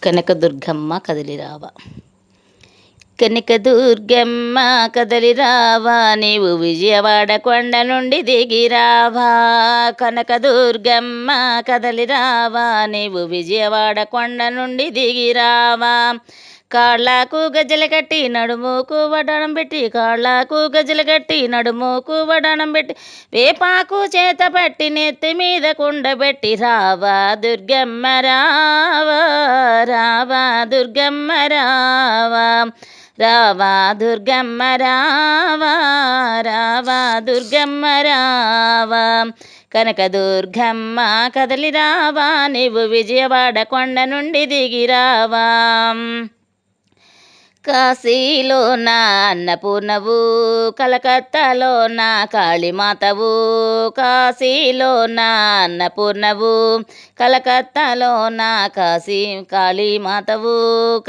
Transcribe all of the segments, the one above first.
కనకదుర్గమ్మ కదిలిరావా. కనకదుర్గమ్మ కదలిరావా, నీవు విజయవాడ కొండ నుండి దిగిరావా. కనకదుర్గమ్మ కదలిరావా, నీవు విజయవాడ కొండ నుండి దిగిరావా. కాళ్ళకు గజ్జలు కట్టి నడుముకు వడనం పెట్టి, కాళ్ళకు గజ్జలు కట్టి నడుముకు వడనం పెట్టి, వేపాకు చేత పట్టి నెత్తి మీద కుండబెట్టి, రావా దుర్గమ్మ రావా, రావా దుర్గమ్మ రావా, రావా దుర్గమ్మ రావా, రావా దుర్గమ్మ రావా. కనకదుర్గమ్మ కదలిరావా, నీవు విజయవాడ కొండ నుండి దిగిరావా. కాశీలో నా అన్నపూర్ణవు, కలకత్తాలో నా కాళీమాతవు. కాశీలో నా అన్నపూర్ణవు, కలకత్తాలో నా కాళీమాతవు.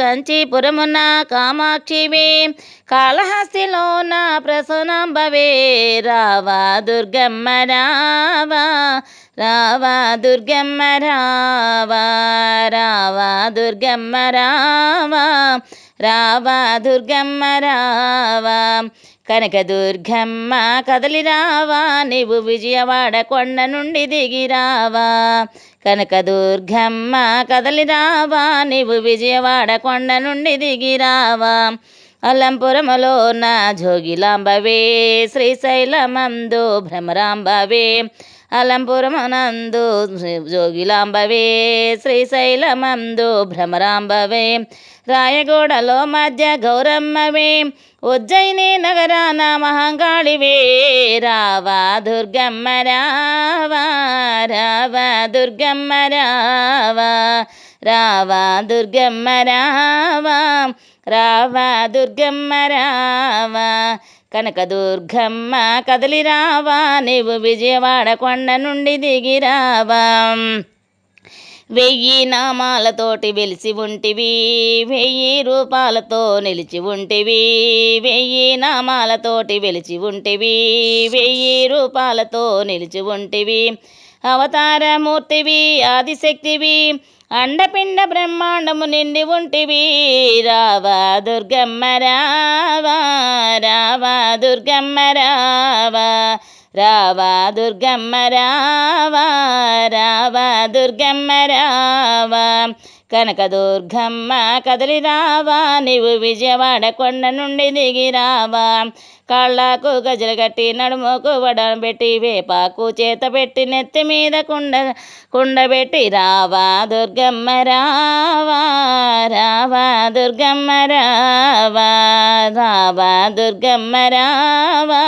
కంచీపురము నా కామాక్షివి, కాళహస్తిలో నా ప్రసన్నాంబవే. రావా దుర్గమ్మ రావా, రావా దుర్గమ్మ రావా, రావా దుర్గమ్మ రావా, రావా దుర్గమ్మ రావా. కనకదుర్గమ్మ కదలిరావా, నీవు విజయవాడ కొండ నుండి దిగిరావా. కనకదుర్గమ్మ కదలిరావా, నీవు విజయవాడ కొండ నుండి దిగిరావా. అల్లంపురములో నా జోగిలాంబవే, శ్రీశైలమందు భ్రమరాంబవే. అలంపురమునందు జోగిలాంబవే, శ్రీశైలమందు భ్రమరాంబవే. రాయగూడలో మధ్య గౌరమ్మవే, ఉజ్జయిని నగరాన మహంకాళివే. రావా దుర్గమ్మ రావా, రావా దుర్గమ్మ రావా, రావా దుర్గమ్మ రావా, రావా దుర్గమ్మ రావా. కనకదుర్గమ్మ కదలిరావా, నీవు విజయవాడ కొండ నుండి దిగిరావా. 1000 నామాలతోటి వెలిసి ఉంటివి, 1000 రూపాలతో నిలిచి ఉంటివి. 1000 నామాలతోటి వెలిచి ఉంటివి, 1000 రూపాలతో నిలిచి ఉంటివి. అవతారమూర్తివి, ఆదిశక్తివి, అండపిండ బ్రహ్మాండము నిండి ఉంటివి. రావా దుర్గమ్మ రావా, రావా దుర్గమ్మ రావా, రావా దుర్గమ్మ రావా, రావా దుర్గమ్మ రావా. కనకదుర్గమ్మ కదలిరావా, నీవు విజయవాడ కొండ నుండి దిగిరావా. కాళ్ళకు గజలు కట్టి నడుముకు వడను పెట్టి, వేపాకు చేత పెట్టి నెత్తి మీద కుండబెట్టి, రావా దుర్గమ్మ రావా, రావా దుర్గమ్మ రావా, రావా దుర్గమ్మ రావా,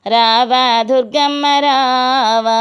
రావా దుర్గమ్మ రావా.